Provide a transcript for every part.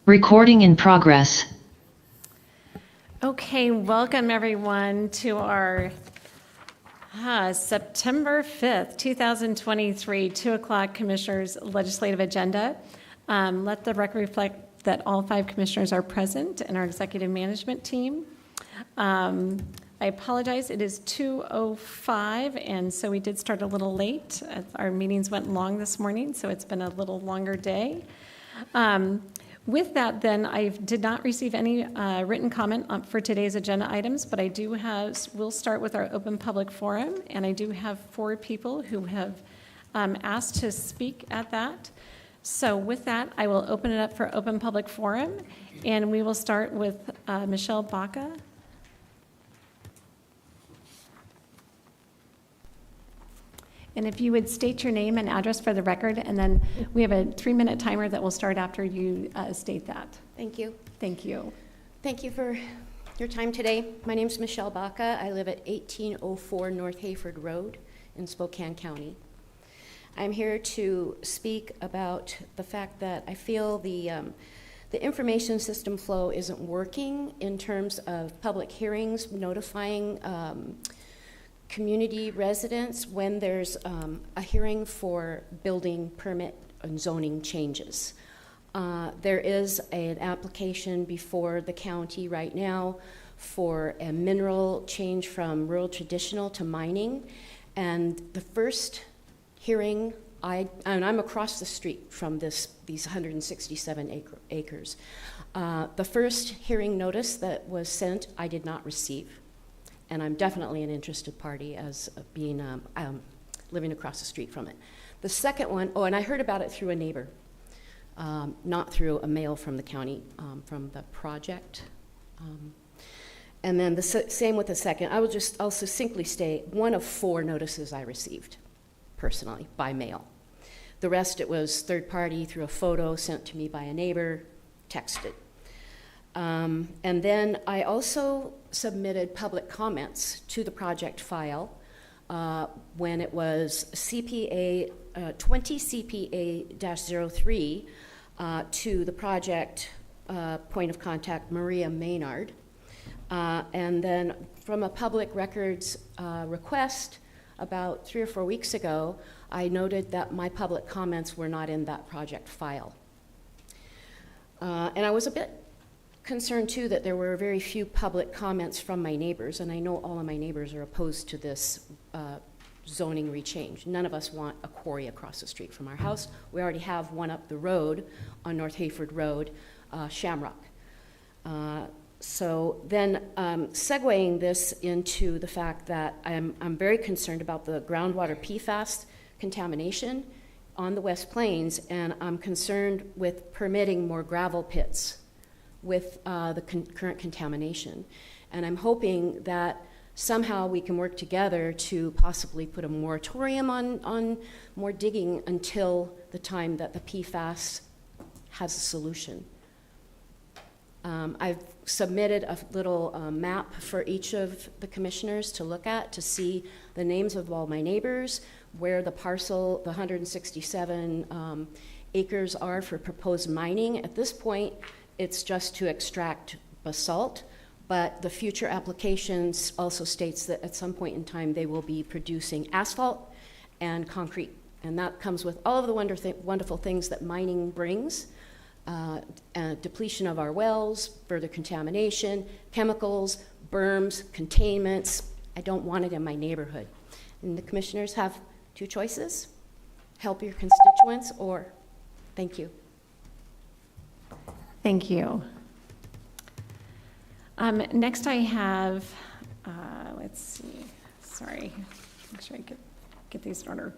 Recording in progress. Okay, welcome everyone to our September 5th, 2023, 2 o'clock Commissioners' Legislative Agenda. Let the record reflect that all 5 commissioners are present and our executive management team. I apologize, it is 2:05, and so we did start a little late. Our meetings went long this morning, so it's been a little longer day. With that, then, I did not receive any written comment for today's agenda items, but I do have, we'll start with our open public forum, and I do have 4 people who have asked to speak at that. So with that, I will open it up for open public forum, and we will start with Michelle Baca. And if you would state your name and address for the record, and then we have a 3-minute timer that will start after you state that. Thank you. Thank you. Thank you for your time today. My name is Michelle Baca. I live at 1804 North Hayford Road in Spokane County. I'm here to speak about the fact that I feel the information system flow isn't working in terms of public hearings, notifying community residents when there's a hearing for building permit and zoning changes. There is an application before the county right now for a mineral change from rural traditional to mining, and the first hearing, and I'm across the street from these 167 acres. The first hearing notice that was sent, I did not receive. And I'm definitely an interested party as being living across the street from it. The second one, and I heard about it through a neighbor, not through a mail from the county, from the project. And then the same with the second. I'll succinctly state 1 of 4 notices I received personally by mail. The rest, it was third party through a photo sent to me by a neighbor, texted. And then I also submitted public comments to the project file when it was CPA 20 CPA-03 to the project point of contact Maria Maynard. And then from a public records request about 3 or 4 weeks ago, I noted that my public comments were not in that project file. And I was a bit concerned too that there were very few public comments from my neighbors, and I know all of my neighbors are opposed to this zoning rechange. None of us want a quarry across the street from our house. We already have one up the road on North Hayford Road, Shamrock. So then segueing this into the fact that I'm very concerned about the groundwater PFAS contamination on the West Plains, and I'm concerned with permitting more gravel pits with the current contamination. And I'm hoping that somehow we can work together to possibly put a moratorium on more digging until the time that the PFAS has a solution. I've submitted a little map for each of the commissioners to look at to see the names of all my neighbors, where the parcel, the 167 acres are for proposed mining. At this point, it's just to extract basalt, but the future applications also states that at some point in time they will be producing asphalt and concrete. And that comes with all of the wonderful things that mining brings. Depletion of our wells, further contamination, chemicals, berms, containments. I don't want it in my neighborhood. And the commissioners have 2 choices: help your constituents, or thank you. Thank you. Next I have, let's see, sorry, make sure I get these in order.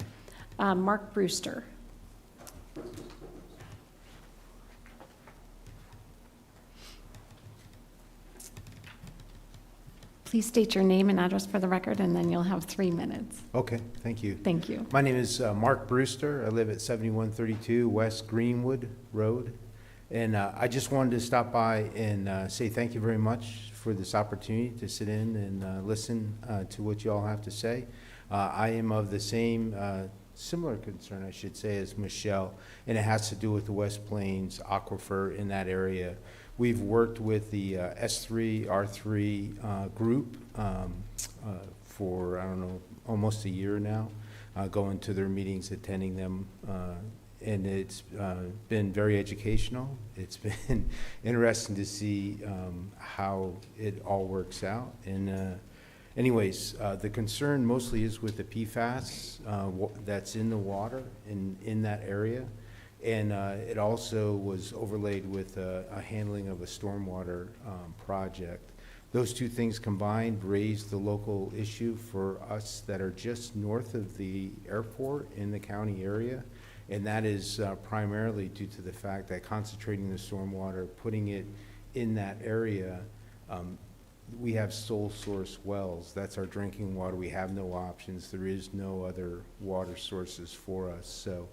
Mark Brewster. Please state your name and address for the record, and then you'll have 3 minutes. Okay, thank you. Thank you. My name is Mark Brewster. I live at 7132 West Greenwood Road. And I just wanted to stop by and say thank you very much for this opportunity to sit in and listen to what you all have to say. I am of the same similar concern, I should say, as Michelle, and it has to do with the West Plains aquifer in that area. We've worked with the S3, R3 group for, I don't know, almost a year now, going to their meetings, attending them, and it's been very educational. It's been interesting to see how it all works out. And anyways, the concern mostly is with the PFAS that's in the water in that area. And it also was overlaid with a handling of a stormwater project. Those two things combined raised the local issue for us that are just north of the airport in the county area. And that is primarily due to the fact that concentrating the stormwater, putting it in that area, we have sole source wells. That's our drinking water. We have no options. There is no other water sources for us. So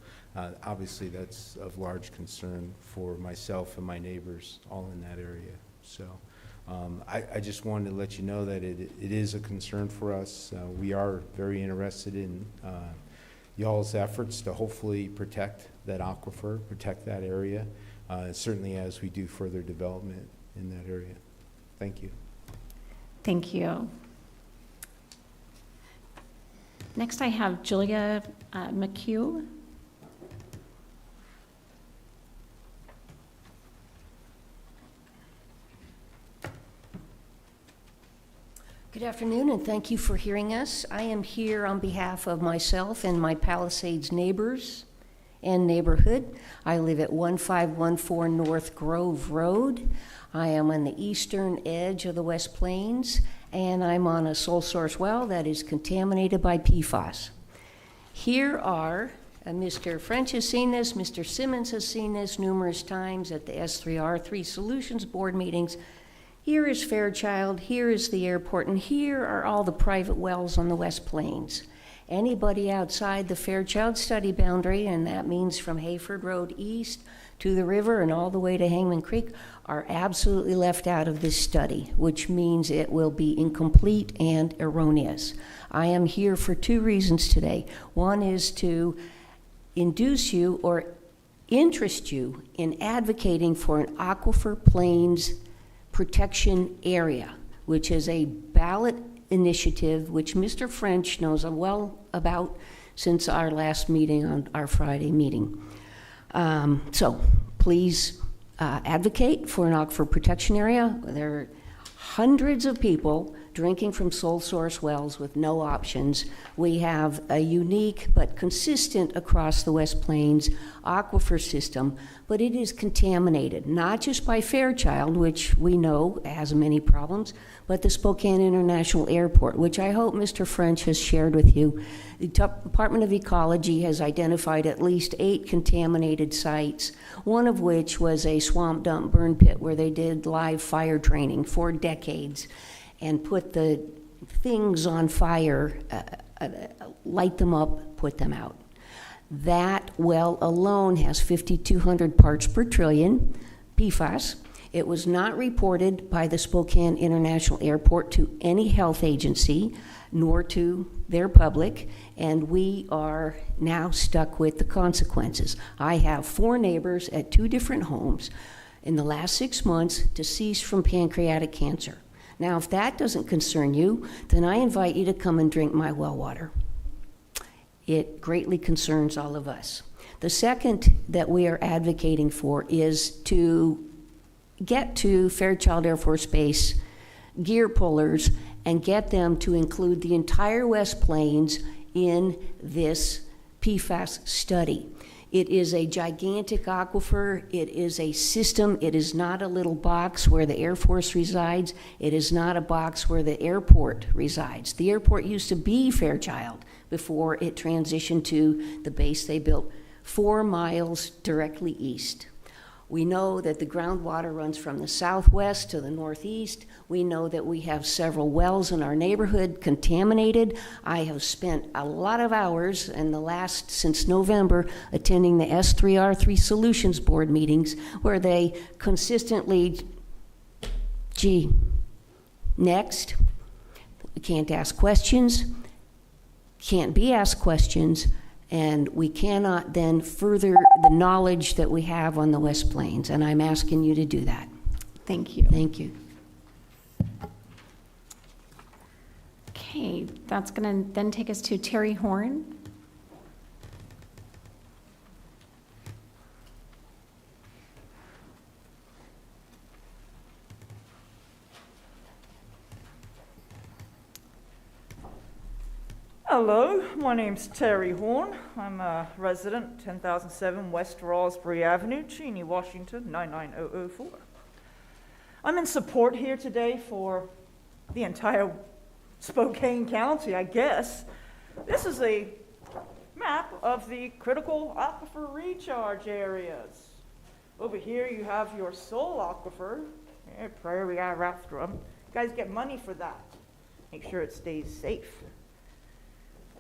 obviously that's of large concern for myself and my neighbors all in that area. So I just wanted to let you know that it is a concern for us. We are very interested in y'all's efforts to hopefully protect that aquifer, protect that area, certainly as we do further development in that area. Thank you. Thank you. Next, I have Julia McHugh. Good afternoon, and thank you for hearing us. I am here on behalf of myself and my Palisades neighbors and neighborhood. I live at 1514 North Grove Road. I am on the eastern edge of the West Plains, and I'm on a sole source well that is contaminated by PFAS. Here are, Mr. French has seen this, Mr. Simmons has seen this numerous times at the S3R3 Solutions Board meetings. Here is Fairchild, here is the airport, and here are all the private wells on the West Plains. Anybody outside the Fairchild study boundary, and that means from Hayford Road east to the river and all the way to Hangman Creek, are absolutely left out of this study, which means it will be incomplete and erroneous. I am here for two reasons today. One is to induce you or interest you in advocating for an Aquifer Plains protection area, which is a ballot initiative which Mr. French knows well about since our last meeting on our Friday meeting. So please advocate for an aquifer protection area. There are hundreds of people drinking from sole source wells with no options. We have a unique but consistent across the West Plains aquifer system, but it is contaminated, not just by Fairchild, which we know has many problems, but the Spokane International Airport, which I hope Mr. French has shared with you. The Department of Ecology has identified at least 8 contaminated sites, one of which was a swamp dump burn pit where they did live fire training for decades and put the things on fire, light them up, put them out. That well alone has 5,200 parts per trillion PFAS. It was not reported by the Spokane International Airport to any health agency, nor to their public, and we are now stuck with the consequences. I have 4 neighbors at 2 different homes in the last 6 months deceased from pancreatic cancer. Now, if that doesn't concern you, then I invite you to come and drink my well water. It greatly concerns all of us. The second that we are advocating for is to get to Fairchild Air Force Base gear pullers and get them to include the entire West Plains in this PFAS study. It is a gigantic aquifer. It is a system. It is not a little box where the Air Force resides. It is not a box where the airport resides. The airport used to be Fairchild before it transitioned to the base they built 4 miles directly east. We know that the groundwater runs from the southwest to the northeast. We know that we have several wells in our neighborhood contaminated. I have spent a lot of hours since November attending the S3R3 Solutions Board meetings where they consistently, next, can't ask questions, can't be asked questions, And we cannot then further the knowledge that we have on the West Plains, and I'm asking you to do that. Thank you. Thank you. Okay, that's going to then take us to Terry Horn. Hello, my name's Terry Horn. I'm a resident, 10,007 West Raspberry Avenue, Cheney, Washington, 99004. I'm in support here today for the entire Spokane County, I guess. This is a map of the critical aquifer recharge areas. Over here you have your sole aquifer, Prairie Arafterum. You guys get money for that. Make sure it stays safe.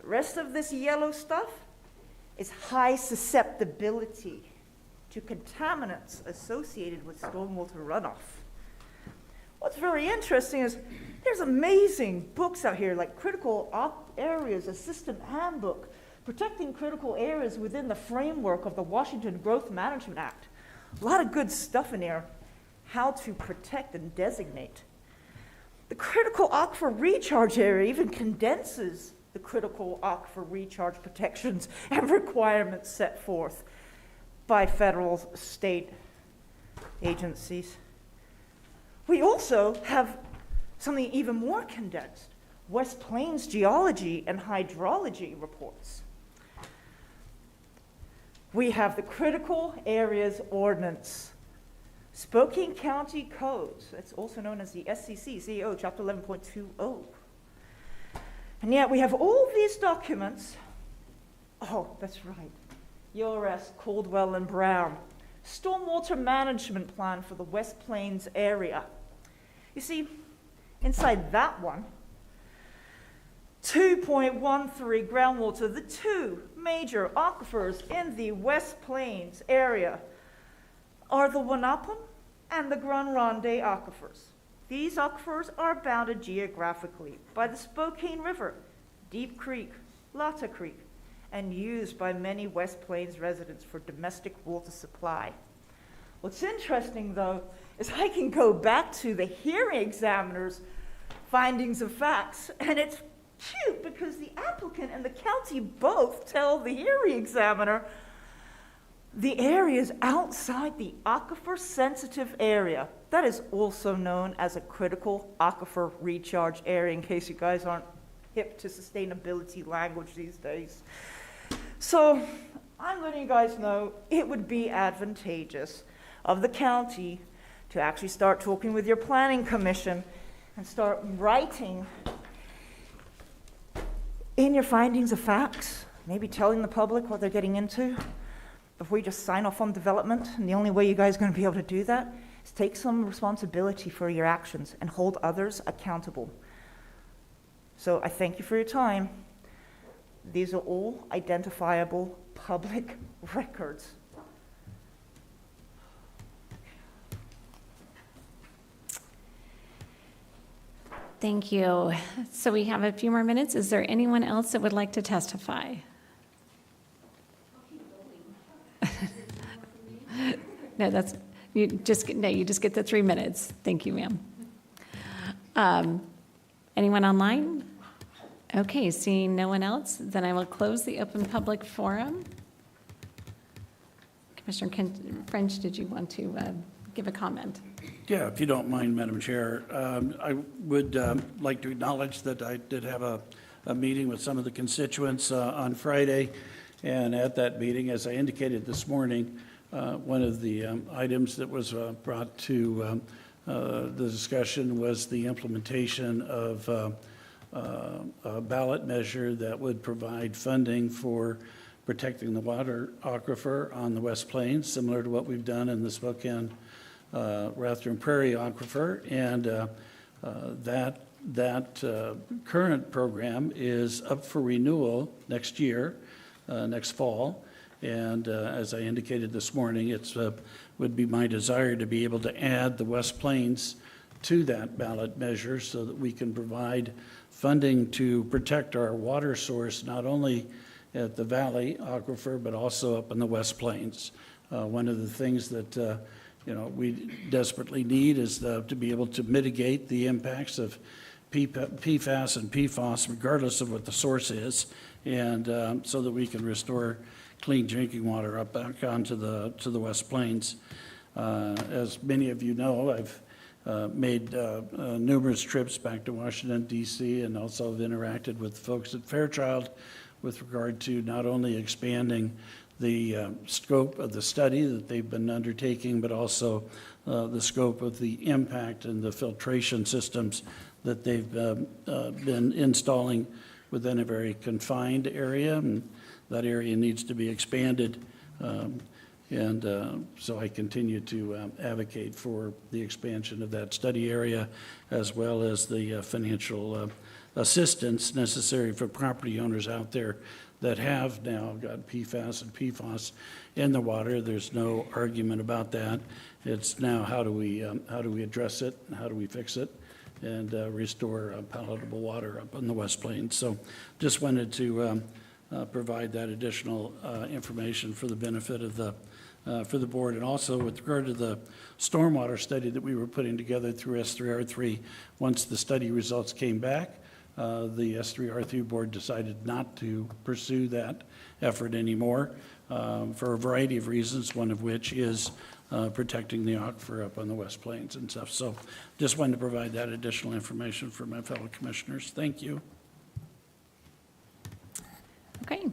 The rest of this yellow stuff is high susceptibility to contaminants associated with stormwater runoff. What's very interesting is there's amazing books out here like Critical Areas Assistant Handbook, protecting critical areas within the framework of the Washington Growth Management Act. A lot of good stuff in there, how to protect and designate. The critical aquifer recharge area even condenses the critical aquifer recharge protections and requirements set forth by federal, state agencies. We also have something even more condensed, West Plains geology and hydrology reports. We have the Critical Areas Ordinance, Spokane County Codes, that's also known as the SCC, CEO, Chapter 11.20. And yet we have all these documents. Oh, that's right. URS Caldwell and Brown, Stormwater Management Plan for the West Plains area. You see, inside that one, 2.13 groundwater, the two major aquifers in the West Plains area are the Wanapum and the Grand Ronde aquifers. These aquifers are bounded geographically by the Spokane River, Deep Creek, Lotta Creek, and used by many West Plains residents for domestic water supply. What's interesting, though, is I can go back to the hearing examiner's findings of facts, and it's cute because the applicant and the county both tell the hearing examiner the areas outside the aquifer-sensitive area. That is also known as a critical aquifer recharge area, in case you guys aren't hip to sustainability language these days. So I'm letting you guys know it would be advantageous of the county to actually start talking with your planning commission and start writing in your findings of facts, maybe telling the public what they're getting into before you just sign off on development. And the only way you guys are going to be able to do that is take some responsibility for your actions and hold others accountable. So I thank you for your time. These are all identifiable public records. Thank you. So we have a few more minutes. Is there anyone else that would like to testify? No, you just get the 3 minutes. Thank you, ma'am. Anyone online? Okay, seeing no one else, then I will close the open public forum. Commissioner French, did you want to give a comment? Yeah, if you don't mind, Madam Chair. I would like to acknowledge that I did have a meeting with some of the constituents on Friday, and at that meeting, as I indicated this morning, one of the items that was brought to the discussion was the implementation of a ballot measure that would provide funding for protecting the water aquifer on the West Plains, similar to what we've done in the Spokane Rathdrum Prairie aquifer, and that current program is up for renewal next year, next fall. And as I indicated this morning, it would be my desire to be able to add the West Plains to that ballot measure so that we can provide funding to protect our water source, not only at the Valley Aquifer, but also up in the West Plains. One of the things that we desperately need is to be able to mitigate the impacts of PFAS and PFOS, regardless of what the source is, and so that we can restore clean drinking water up back onto the West Plains. As many of you know, I've made numerous trips back to Washington, D.C., and also have interacted with folks at Fairchild with regard to not only expanding the scope of the study that they've been undertaking, but also the scope of the impact and the filtration systems that they've been installing within a very confined area, and that area needs to be expanded. So I continue to advocate for the expansion of that study area, as well as the financial assistance necessary for property owners out there that have now got PFAS and PFOS in the water. There's no argument about that. It's now how do we address it, and how do we fix it, and restore palatable water up on the West Plains. So just wanted to provide that additional information for the benefit of for the board. And also with regard to the stormwater study that we were putting together through S3R3, once the study results came back, the S3R3 board decided not to pursue that effort anymore for a variety of reasons, one of which is protecting the aquifer up on the West Plains and stuff. So just wanted to provide that additional information for my fellow commissioners. Thank you. Okay.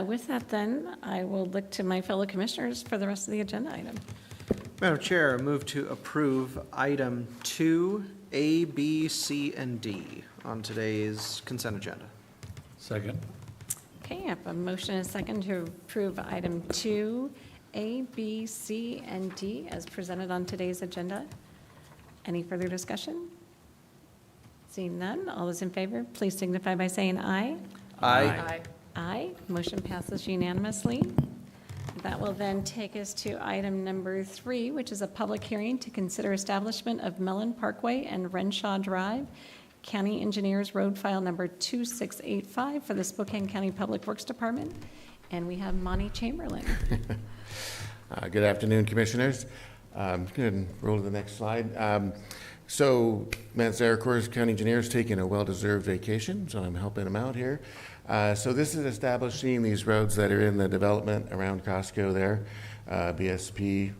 With that then, I will look to my fellow commissioners for the rest of the agenda item. Madam Chair, I move to approve item 2, A, B, C, and D on today's consent agenda. Second. Okay, I have a motion and a second to approve item 2, A, B, C, and D as presented on today's agenda. Any further discussion? Seeing none, all those in favor, please signify by saying aye. Aye. Aye. Motion passes unanimously. That will then take us to item number 3, which is a public hearing to consider establishment of Mellon Parkway and Renshaw Drive, County Engineers Road File number 2685 for the Spokane County Public Works Department. And we have Monty Chamberlain. Good afternoon, Commissioners. Go ahead and roll to the next slide. So Matt Zaracourse, County Engineer, is taking a well-deserved vacation, so I'm helping him out here. So this is establishing these roads that are in the development around Costco there, BSP.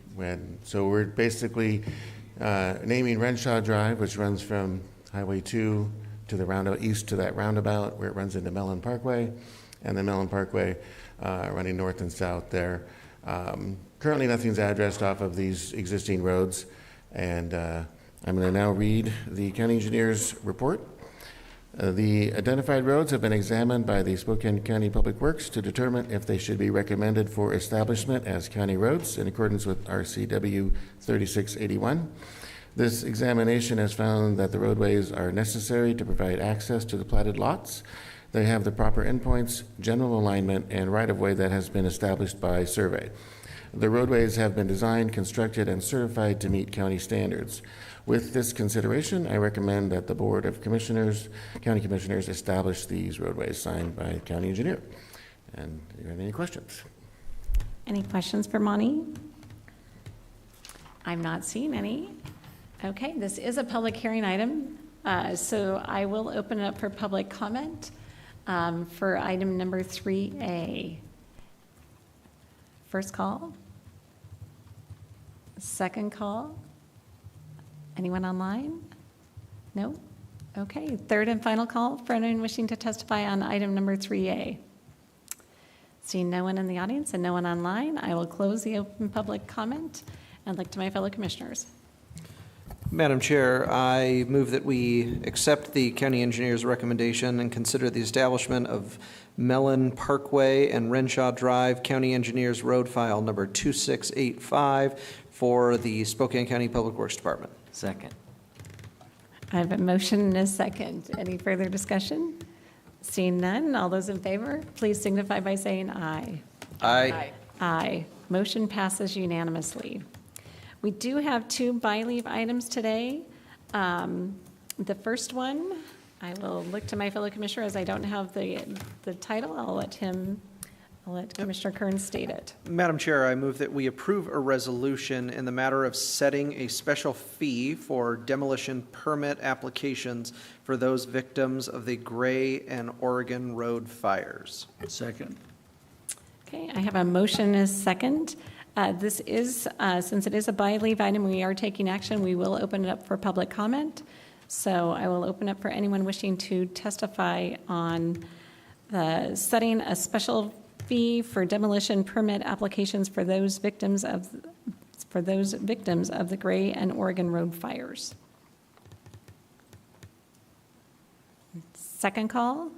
So we're basically naming Renshaw Drive, which runs from Highway 2 to the roundabout, east to that roundabout where it runs into Mellon Parkway, and the Mellon Parkway running north and south there. Currently, nothing's addressed off of these existing roads, and I'm going to now read the County Engineer's report. The identified roads have been examined by the Spokane County Public Works to determine if they should be recommended for establishment as county roads in accordance with RCW 3681. This examination has found that the roadways are necessary to provide access to the platted lots. They have the proper endpoints, general alignment, and right-of-way that has been established by survey. The roadways have been designed, constructed, and certified to meet county standards. With this consideration, I recommend that the Board of Commissioners, County Commissioners, establish these roadways signed by the County Engineer. And do you have any questions? Any questions for Monty? I'm not seeing any. Okay, this is a public hearing item, so I will open it up for public comment for item number 3A. First call? Second call? Anyone online? No? Okay, third and final call for anyone wishing to testify on item number 3A. Seeing no one in the audience and no one online, I will close the open public comment and look to my fellow commissioners. Madam Chair, I move that we accept the county engineer's recommendation and consider the establishment of Mellon Parkway and Renshaw Drive, County Engineers Road File number 2685 for the Spokane County Public Works Department. Second. I have a motion and a second. Any further discussion? Seeing none, all those in favor, please signify by saying aye. Aye. Aye. Motion passes unanimously. We do have 2 by-leave items today. The first one I will look to my fellow commissioner, as I don't have the title. I'll let Commissioner Kearns state it. Madam Chair, I move that we approve a resolution in the matter of setting a special fee for demolition permit applications for those victims of the Gray and Oregon Road fires. Second. Okay, I have a motion and a second. This is, since it is a by-leave item, we are taking action. We will open it up for public comment. So I will open up for anyone wishing to testify on the setting a special fee for demolition permit applications for those victims of the Gray and Oregon Road fires. Second call.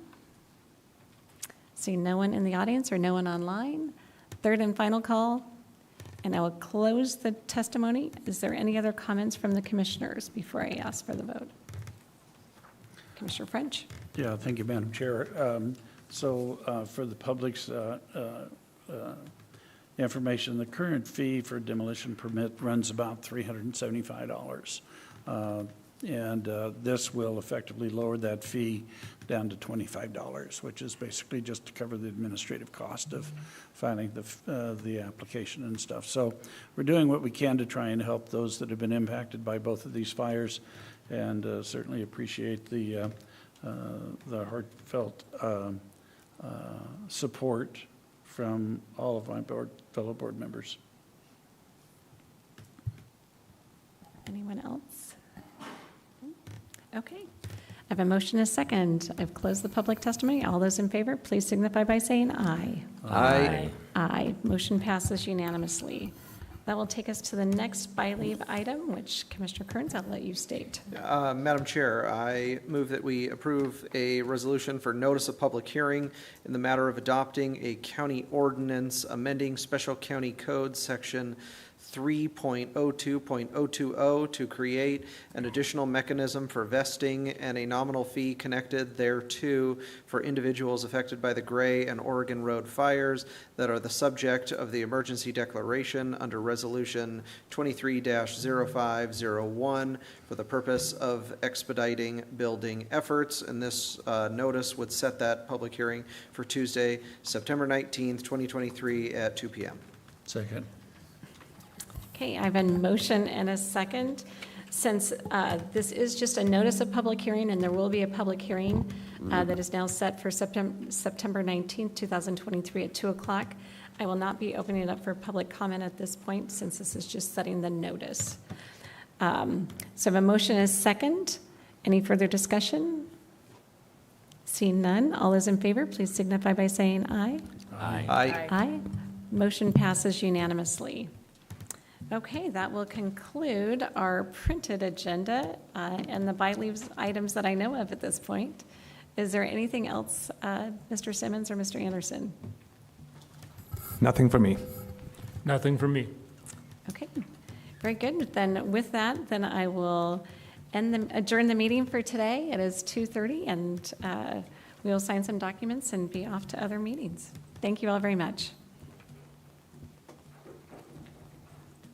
See no one in the audience or no one online. Third and final call. And I will close the testimony. Is there any other comments from the commissioners before I ask for the vote? Commissioner French? Yeah, thank you, Madam Chair. For the public's information, the current fee for demolition permit runs about $375. This will effectively lower that fee down to $25, which is basically just to cover the administrative cost of filing the application and stuff. So we're doing what we can to try and help those that have been impacted by both of these fires, and certainly appreciate the heartfelt support from all of my fellow board members. Anyone else? Okay. I have a motion and a second. I've closed the public testimony. All those in favor, please signify by saying aye. Aye. Aye. Motion passes unanimously. That will take us to the next by-leave item, which Commissioner Kearns, I'll let you state. Madam Chair, I move that we approve a resolution for notice of public hearing in the matter of adopting a county ordinance amending Special County Code Section 3.02.020 to create an additional mechanism for vesting and a nominal fee connected thereto for individuals affected by the Gray and Oregon Road fires that are the subject of the emergency declaration under Resolution 23-0501 for the purpose of expediting building efforts. And this notice would set that public hearing for Tuesday, September 19th, 2023 at 2 p.m. Second. Okay, I have a motion and a second. Since this is just a notice of public hearing, and there will be a public hearing that is now set for September 19th, 2023 at 2 o'clock, I will not be opening it up for public comment at this point, since this is just setting the notice. So I have a motion and a second. Any further discussion? Seeing none, all those in favor, please signify by saying aye. Aye. Aye. Motion passes unanimously. Okay, that will conclude our printed agenda and the by-leaves items that I know of at this point. Is there anything else, Mr. Simmons or Mr. Anderson? Nothing for me. Nothing from me. Okay, very good. Then with that, then I will adjourn the meeting for today. It is 2:30, and we will sign some documents and be off to other meetings. Thank you all very much.